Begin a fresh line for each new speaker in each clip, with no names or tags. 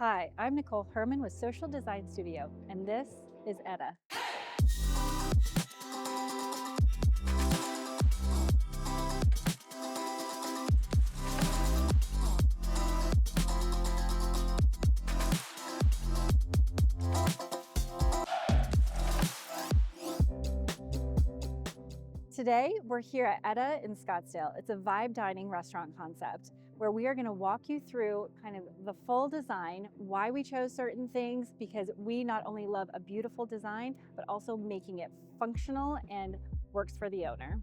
Hi, I'm Nicole Herman with Social Design Studio, and this is Etta. Today, we're here at Etta in Scottsdale. It's a vibe dining restaurant concept where we are going to walk you through kind of the full design, why we chose certain things, because we not only love a beautiful design, but also making it functional and works for the owner.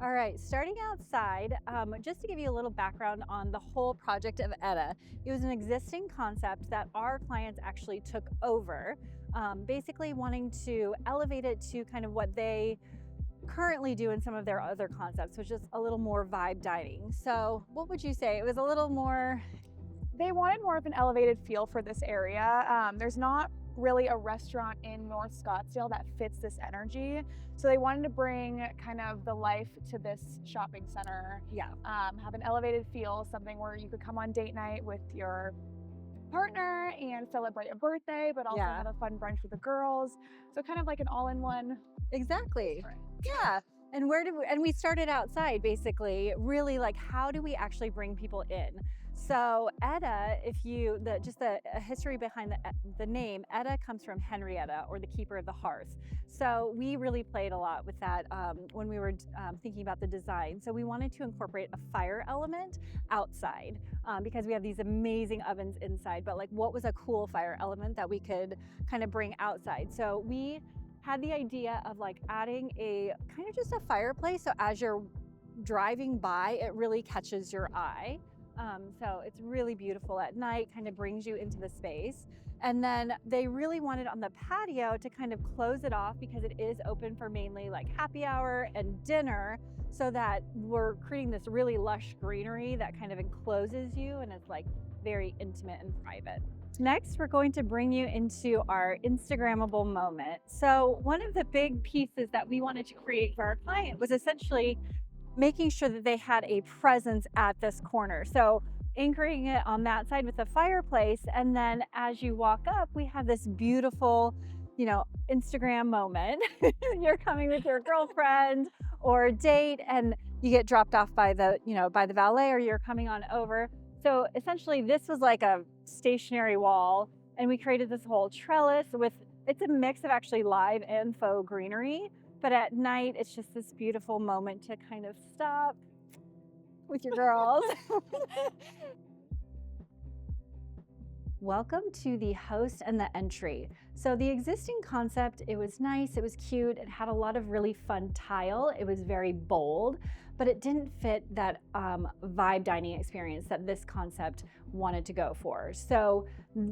All right, starting outside, just to give you a little background on the whole project of Etta, it was an existing concept that our clients actually took over, basically wanting to elevate it to kind of what they currently do in some of their other concepts, which is a little more vibe dining. So what would you say? It was a little more.
They wanted more of an elevated feel for this area. There's not really a restaurant in North Scottsdale that fits this energy. So they wanted to bring kind of the life to this shopping center.
Yeah.
Have an elevated feel, something where you could come on date night with your partner and celebrate a birthday, but also
Yeah.
have a fun brunch with the girls. So kind of like an all-in-one.
Exactly. Yeah. And we started outside, basically, really like, how do we actually bring people in? So Etta, if you, just a history behind the name, Etta comes from Henrietta, or the keeper of the hearth. So we really played a lot with that when we were thinking about the design. So we wanted to incorporate a fire element outside because we have these amazing ovens inside, but like, what was a cool fire element that we could kind of bring outside? So we had the idea of like adding a kind of just a fireplace, so as you're driving by it really catches your eye. So it's really beautiful at night, kind of brings you into the space. And then they really wanted on the patio to kind of close it off because it is open for mainly like happy hour and dinner, so that we're creating this really lush greenery that kind of encloses you and it's like very intimate and private. Next, we're going to bring you into our Instagrammable moment. So one of the big pieces that we wanted to create for our client was essentially making sure that they had a presence at this corner. So anchoring it on that side with a fireplace. And then as you walk up, we have this beautiful, Instagram moment. You're coming with your girlfriend or date and you get dropped off by the valet, or you're coming on over. So essentially this was like a stationary wall, and we created this whole trellis it's a mix of actually live and faux greenery, but at night it's just this beautiful moment to kind of stop with your girls. Welcome to the host and the entry. So the existing concept, it was nice, it was cute, it had a lot of really fun tile, it was very bold, but it didn't fit that vibe dining experience that this concept wanted to go for. So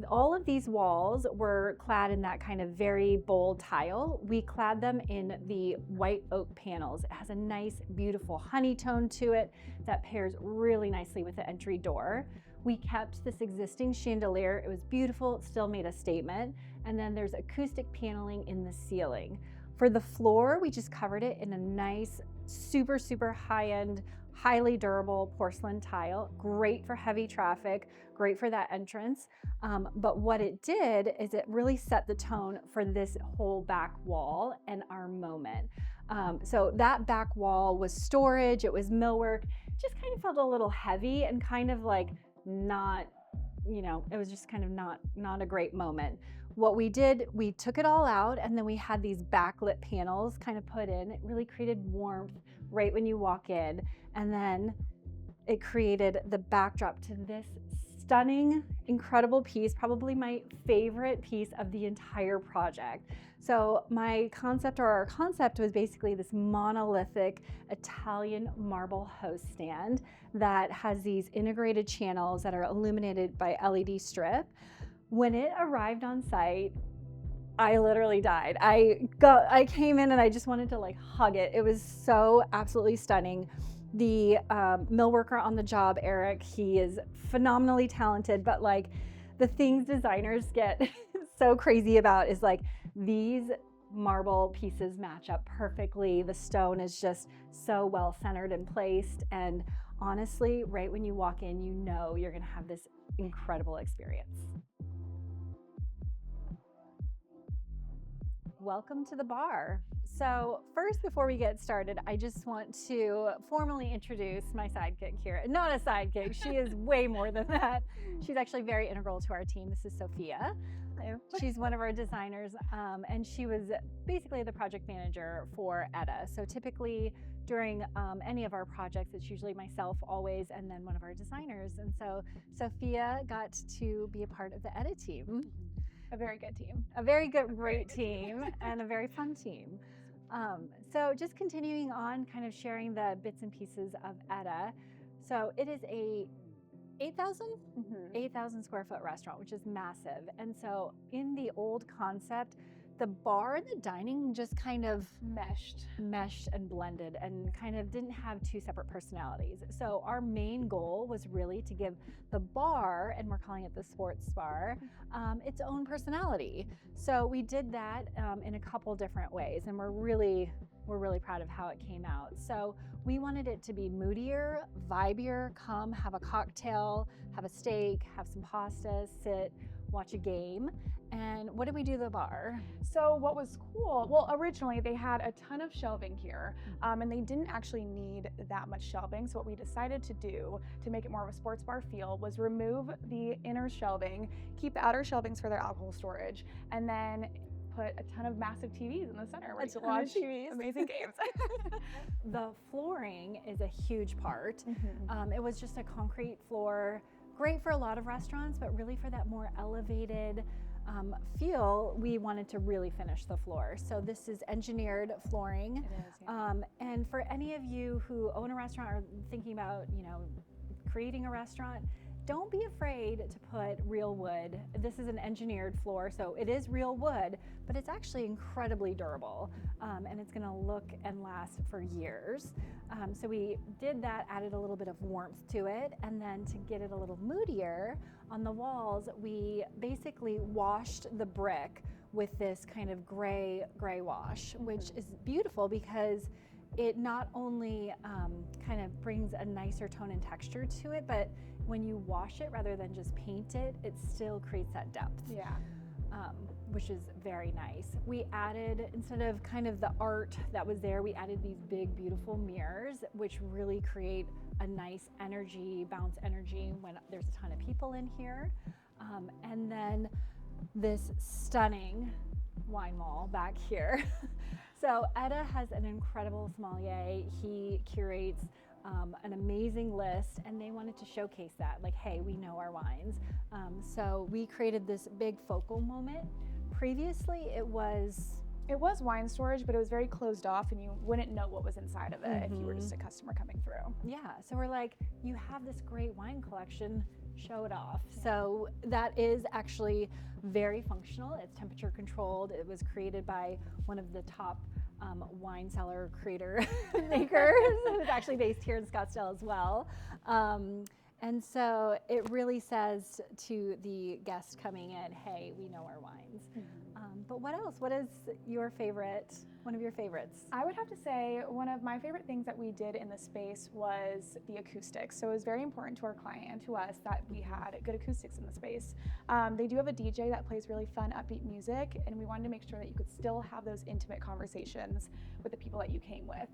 all of these walls were clad in that kind of very bold tile. We clad them in the white oak panels. It has a nice, beautiful honey tone to it that pairs really nicely with the entry door. We kept this existing chandelier. It was beautiful, it still made a statement. And then there's acoustic paneling in the ceiling. For the floor, we just covered it in a nice, super, super high-end, highly durable porcelain tile. Great for heavy traffic, great for that entrance. But what it did is it really set the tone for this whole back wall and our moment. So that back wall was storage, it was millwork, just kind of felt a little heavy and kind of like not, it was just kind of not a great moment. What we did, we took it all out, and then we had these backlit panels kind of put in. It really created warmth right when you walk in, and then it created the backdrop to this stunning, incredible piece, probably my favorite piece of the entire project. So our concept was basically this monolithic Italian marble host stand that has these integrated channels that are illuminated by LED strip. When it arrived on site, I literally died. I came in and I just wanted to like hug it. It was so absolutely stunning. The mill worker on the job, Eric, he is phenomenally talented, but like the things designers get so crazy about is like these marble pieces match up perfectly. The stone is just so well centered and placed. And honestly, right when you walk in, you know you're going to have this incredible experience. Welcome to the bar. So first, before we get started, I just want to formally introduce my sidekick here. Not a sidekick, she is way more than that. She's actually very integral to our team. This is Sophia.
Hello.
She's one of our designers, and she was basically the project manager for Etta. So typically during any of our projects, it's usually myself always, and then one of our designers. And so Sophia got to be a part of the Etta team.
A very good team.
A very good, great team, and a very fun team. So just continuing on, kind of sharing the bits and pieces of Etta. So it is a 8,000 square foot restaurant, which is massive. And so in the old concept, the bar and the dining just kind of meshed and blended and kind of didn't have two separate personalities. So our main goal was really to give the bar, and we're calling it the sports bar, its own personality. So we did that in a couple different ways, and we're really proud of how it came out. So we wanted it to be moodier, vibier, come have a cocktail, have a steak, have some pasta, sit, watch a game. And what did we do to the bar?
So what was cool, well, originally they had a ton of shelving here, and they didn't actually need that much shelving. So what we decided to do to make it more of a sports bar feel was remove the inner shelving, keep the outer shelvings for their alcohol storage, and then put a ton of massive TVs in the center where you can watch amazing games.
The flooring is a huge part. It was just a concrete floor, great for a lot of restaurants, but really for that more elevated feel, we wanted to really finish the floor. So this is engineered flooring.
It is, yeah.
And for any of you who own a restaurant or thinking about, creating a restaurant, don't be afraid to put real wood. This is an engineered floor, so it is real wood, but it's actually incredibly durable, and it's gonna look and last for years. So we did that, added a little bit of warmth to it, and then to get it a little moodier, on the walls, we basically washed the brick with this kind of gray wash, which is beautiful because it not only kind of brings a nicer tone and texture to it, but when you wash it rather than just paint it, it still creates that depth.
Yeah.
Which is very nice. We added, instead of kind of the art that was there, we added these big, beautiful mirrors, which really create a nice bounce energy when there's a ton of people in here. And then this stunning wine wall back here. So Etta has an incredible sommelier. He curates an amazing list, and they wanted to showcase that, like, hey, we know our wines. So we created this big focal moment. Previously, it was
wine storage, but it was very closed off, and you wouldn't know what was inside of it if you were just a customer coming through.
Yeah, so we're like, you have this great wine collection, show it off. So that is actually very functional. It's temperature controlled. It was created by one of the top wine cellar creator makers, who's actually based here in Scottsdale as well. And so it really says to the guest coming in, hey, we know our wines. But what else? What is one of your favorites?
I would have to say one of my favorite things that we did in the space was the acoustics. So it was very important to our client and to us that we had good acoustics in the space. They do have a DJ that plays really fun, upbeat music, and we wanted to make sure that you could still have those intimate conversations with the people that you came with.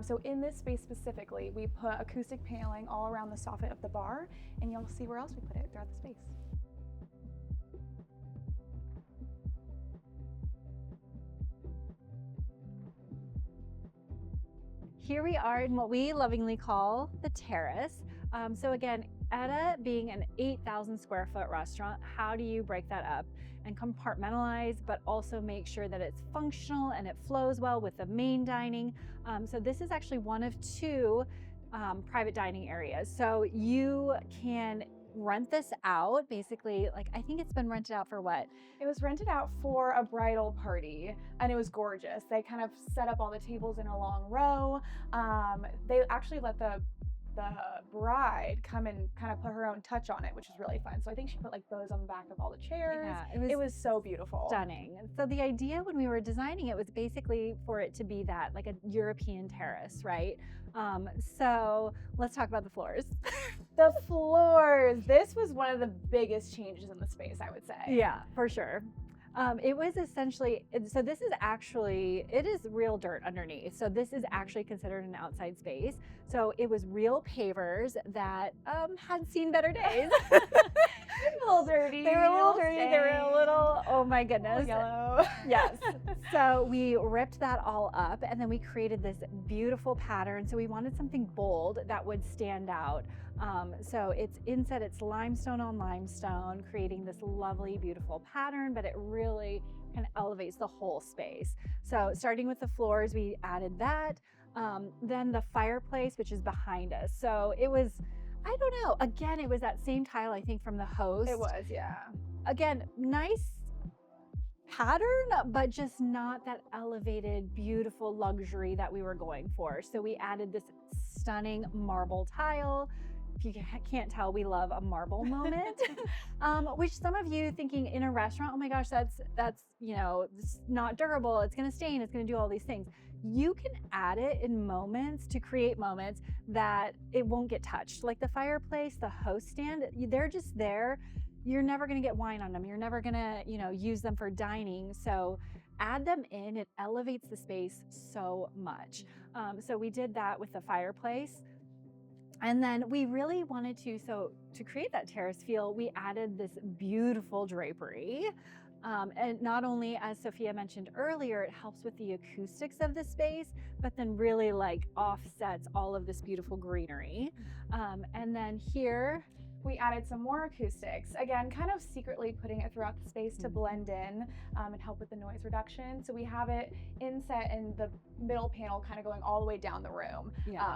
So in this space specifically, we put acoustic paneling all around the soffit of the bar, and you'll see where else we put it throughout the space.
Here we are in what we lovingly call the terrace. So again, Etta being an 8,000 square foot restaurant, how do you break that up and compartmentalize, but also make sure that it's functional and it flows well with the main dining? So this is actually one of two private dining areas. So you can rent this out, basically, like, I think it's been rented out for what?
It was rented out for a bridal party, and it was gorgeous. They kind of set up all the tables in a long row. They actually let the the bride come and kind of put her own touch on it, which is really fun. So I think she put like bows on the back of all the chairs.
Yeah,
it was so beautiful.
Stunning. So the idea when we were designing it was basically for it to be that, like a European terrace, right? So let's talk about the floors.
The floors. This was one of the biggest changes in the space, I would say.
Yeah, for sure. It was essentially, so this is actually, it is real dirt underneath. So this is actually considered an outside space. So it was real pavers that had seen better days.
A little dirty.
They were a little dirty. They were a little, oh my goodness.
Yellow.
Yes. So we ripped that all up and then we created this beautiful pattern. So we wanted something bold that would stand out. So it's inset, it's limestone on limestone, creating this lovely, beautiful pattern, but it really kind of elevates the whole space. So starting with the floors, we added that. Then the fireplace, which is behind us. So it was, I don't know, again, it was that same tile, I think, from the host.
It was, yeah.
Again, nice pattern, but just not that elevated, beautiful luxury that we were going for. So we added this stunning marble tile. If you can't tell, we love a marble moment, which some of you thinking in a restaurant, oh my gosh, that's you know, it's not durable, it's gonna stain, it's gonna do all these things. You can add it in moments to create moments that it won't get touched. Like the fireplace, the host stand, they're just there. You're never gonna get wine on them. You're never gonna, you know, use them for dining. So add them in, it elevates the space so much. So we did that with the fireplace. And then we really wanted to create that terrace feel, we added this beautiful drapery. And not only, as Sophia mentioned earlier, it helps with the acoustics of the space, but then really like offsets all of this beautiful greenery. And then here,
we added some more acoustics, again, kind of secretly putting it throughout the space to blend in and help with the noise reduction. So we have it inset in the middle panel, kind of going all the way down the room,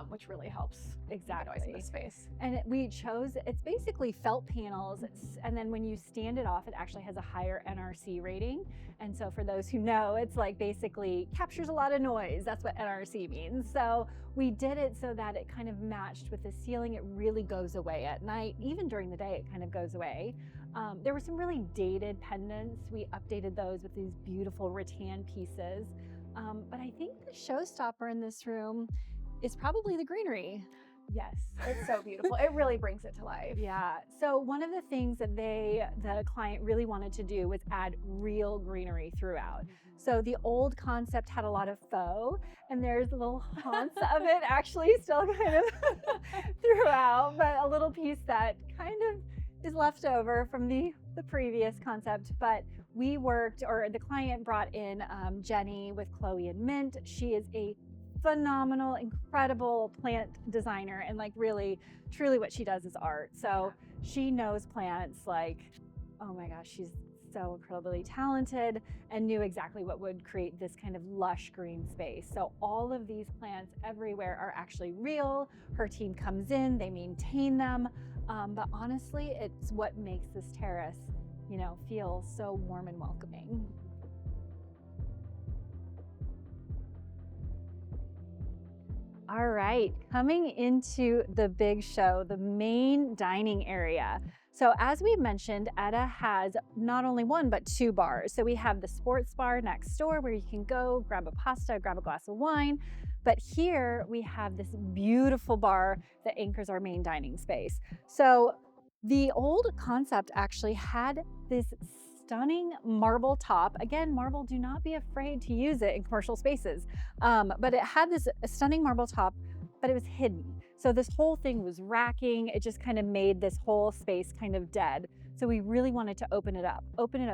which really helps
exactly
the noise in the space.
And we chose, it's basically felt panels, and then when you stand it off, it actually has a higher NRC rating. And so for those who know, it's like basically captures a lot of noise. That's what NRC means. So we did it so that it kind of matched with the ceiling. It really goes away at night. Even during the day, it kind of goes away. There were some really dated pendants. We updated those with these beautiful rattan pieces. But I think the showstopper in this room is probably the greenery.
Yes, it's so beautiful. It really brings it to life.
Yeah. So one of the things that the client really wanted to do was add real greenery throughout. So the old concept had a lot of faux, and there's little haunts of it actually still kind of throughout, but a little piece that kind of is left over from the previous concept. But we worked, or the client brought in Jenny with Chloe and Mint. She is a phenomenal, incredible plant designer, and like really, truly what she does is art. So she knows plants like, oh my gosh, she's so incredibly talented and knew exactly what would create this kind of lush green space. So all of these plants everywhere are actually real. Her team comes in, they maintain them. But honestly, it's what makes this terrace, you know, feel so warm and welcoming. All right, coming into the big show, the main dining area. So as we mentioned, Etta has not only one, but two bars. So we have the sports bar next door where you can go grab a pasta, grab a glass of wine. But here we have this beautiful bar that anchors our main dining space. So the old concept actually had this stunning marble top. Again, marble, do not be afraid to use it in commercial spaces. But it had this stunning marble top, but it was hidden. So this whole thing was racking. It just kind of made this whole space kind of dead. So we really wanted to open it up,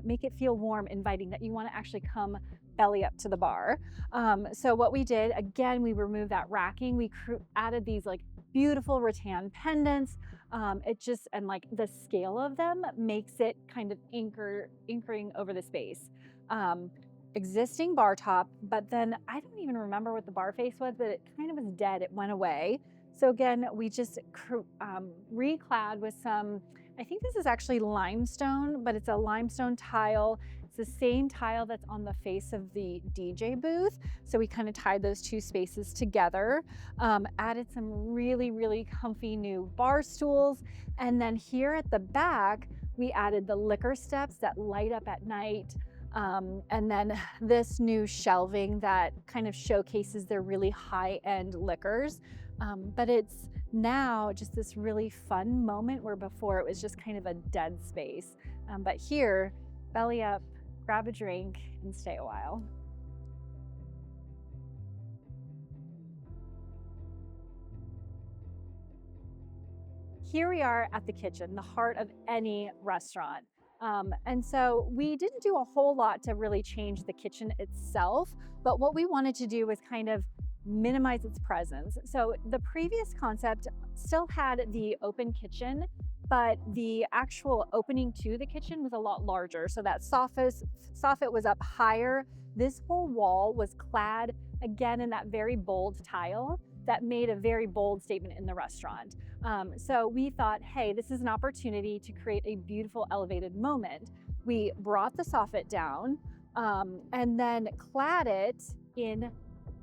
make it feel warm, inviting, that you want to actually come belly up to the bar. So what we did, again, we removed that racking. We added these like beautiful rattan pendants. And like the scale of them makes it kind of anchoring over the space. Existing bar top, but then I don't even remember what the bar face was, but it kind of was dead. It went away. So again, we just reclad with some, I think this is actually limestone, but it's a limestone tile. It's the same tile that's on the face of the DJ booth. So we kind of tied those two spaces together, added some really, really comfy new bar stools. And then here at the back, we added the liquor steps that light up at night. And then this new shelving that kind of showcases their really high-end liquors. But it's now just this really fun moment where before it was just kind of a dead space. But here, belly up, grab a drink, and stay a while. Here we are at the kitchen, the heart of any restaurant. And so we didn't do a whole lot to really change the kitchen itself, but what we wanted to do was kind of minimize its presence. So the previous concept still had the open kitchen, but the actual opening to the kitchen was a lot larger. So that soffit was up higher. This whole wall was clad again in that very bold tile that made a very bold statement in the restaurant. So we thought, hey, this is an opportunity to create a beautiful elevated moment. We brought the soffit down and then clad it in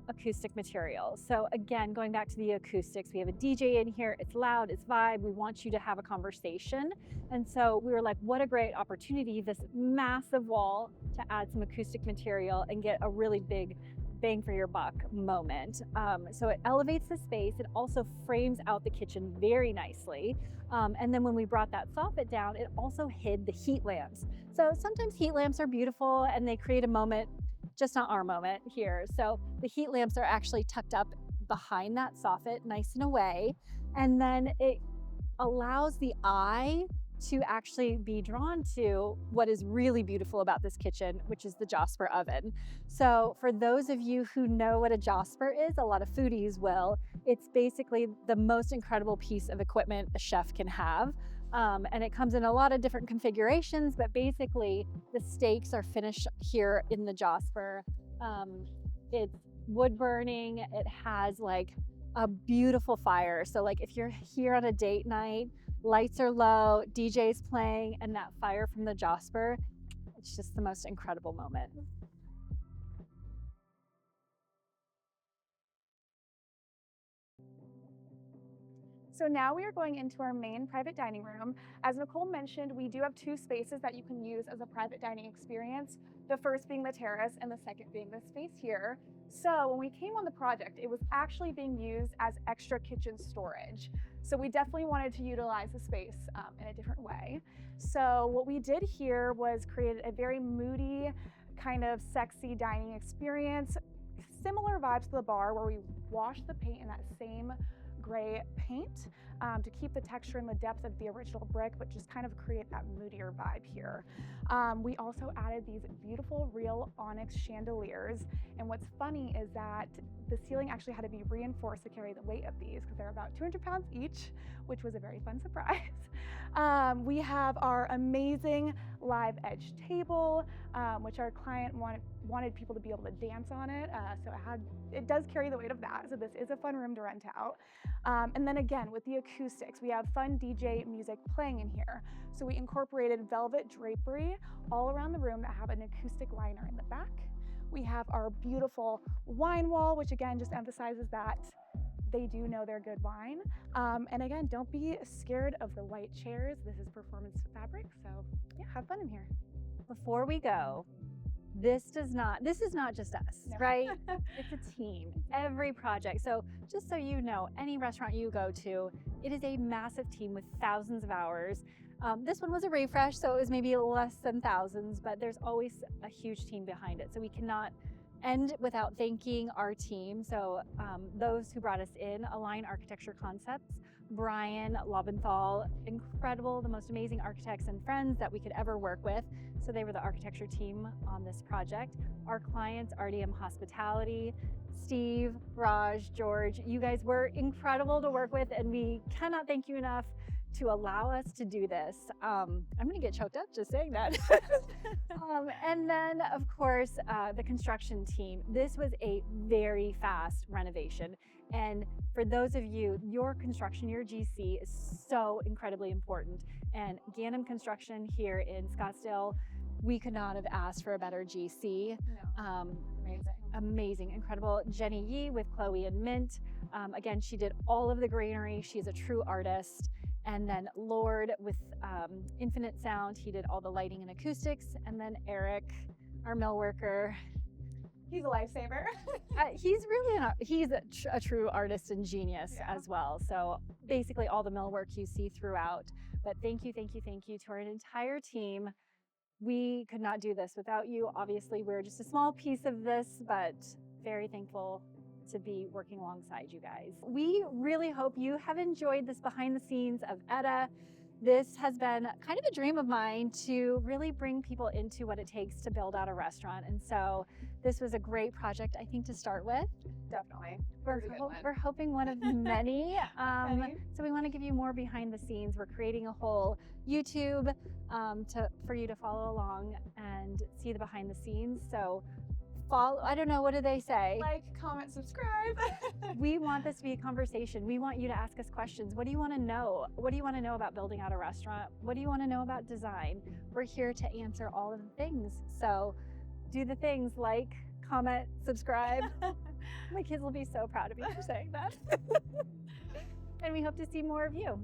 acoustic material. So again, going back to the acoustics, we have a DJ in here, it's loud, it's vibe, we want you to have a conversation. And so we were like, what a great opportunity, this massive wall, to add some acoustic material and get a really big bang for your buck moment. So it elevates the space, it also frames out the kitchen very nicely. And then when we brought that soffit down, it also hid the heat lamps. So sometimes heat lamps are beautiful and they create a moment, just not our moment here. So the heat lamps are actually tucked up behind that soffit, nice and away. And then it allows the eye to actually be drawn to what is really beautiful about this kitchen, which is the Josper oven. So for those of you who know what a Josper is, a lot of foodies will, it's basically the most incredible piece of equipment a chef can have. And it comes in a lot of different configurations, but basically the steaks are finished here in the Josper. It's wood burning, it has like a beautiful fire. So like if you're here on a date night, lights are low, DJ's playing, and that fire from the Josper, it's just the most incredible moment.
So now we are going into our main private dining room. As Nicole mentioned, we do have two spaces that you can use as a private dining experience. The first being the terrace and the second being this space here. So when we came on the project, it was actually being used as extra kitchen storage. So we definitely wanted to utilize the space in a different way. So what we did here was create a very moody, kind of sexy dining experience. Similar vibes to the bar where we washed the paint in that same gray paint to keep the texture and the depth of the original brick, but just kind of create that moodier vibe here. We also added these beautiful real onyx chandeliers. And what's funny is that the ceiling actually had to be reinforced to carry the weight of these because they're about 200 pounds each, which was a very fun surprise. We have our amazing live edge table, which our client wanted people to be able to dance on it. So it does carry the weight of that. So this is a fun room to rent out. And then again, with the acoustics, we have fun DJ music playing in here. So we incorporated velvet drapery all around the room that have an acoustic liner in the back. We have our beautiful wine wall, which again just emphasizes that they do know their good wine. And again, don't be scared of the white chairs. This is performance fabric, so yeah, have fun in here.
Before we go, this is not just us,
No.
right? It's a team, every project. So just so you know, any restaurant you go to, it is a massive team with thousands of hours. This one was a refresh, so it was maybe less than thousands, but there's always a huge team behind it. So we cannot end without thanking our team. So those who brought us in, Align Architecture Concepts, Brian Lobenthal, incredible, the most amazing architects and friends that we could ever work with. So they were the architecture team on this project. Our clients, RDM Hospitality, Steve, Raj, George, you guys were incredible to work with, and we cannot thank you enough to allow us to do this. I'm gonna get choked up just saying that. And then of course, the construction team. This was a very fast renovation. And for those of you, your construction, your GC is so incredibly important. And Ganem Construction here in Scottsdale, we could not have asked for a better GC.
No. Amazing.
Amazing, incredible. Jenny Yee with Chloe and Mint. Again, she did all of the greenery. She's a true artist. And then Lord with Infinite Sound, he did all the lighting and acoustics. And then Eric, our mill worker.
He's a lifesaver.
He's really a true artist and genius as well. So basically all the mill work you see throughout. But thank you to our entire team. We could not do this without you. Obviously, we're just a small piece of this, but very thankful to be working alongside you guys. We really hope you have enjoyed this behind the scenes of Etta. This has been kind of a dream of mine to really bring people into what it takes to build out a restaurant. And so this was a great project, I think, to start with.
Definitely.
We're hoping one of many. So we want to give you more behind the scenes. We're creating a whole YouTube for you to follow along and see the behind the scenes. So follow, I don't know, what do they say?
Like, comment, subscribe.
We want this to be a conversation. We want you to ask us questions. What do you want to know? What do you want to know about building out a restaurant? What do you want to know about design? We're here to answer all of the things. So do the things like, comment, subscribe. My kids will be so proud of me for saying that. And we hope to see more of you.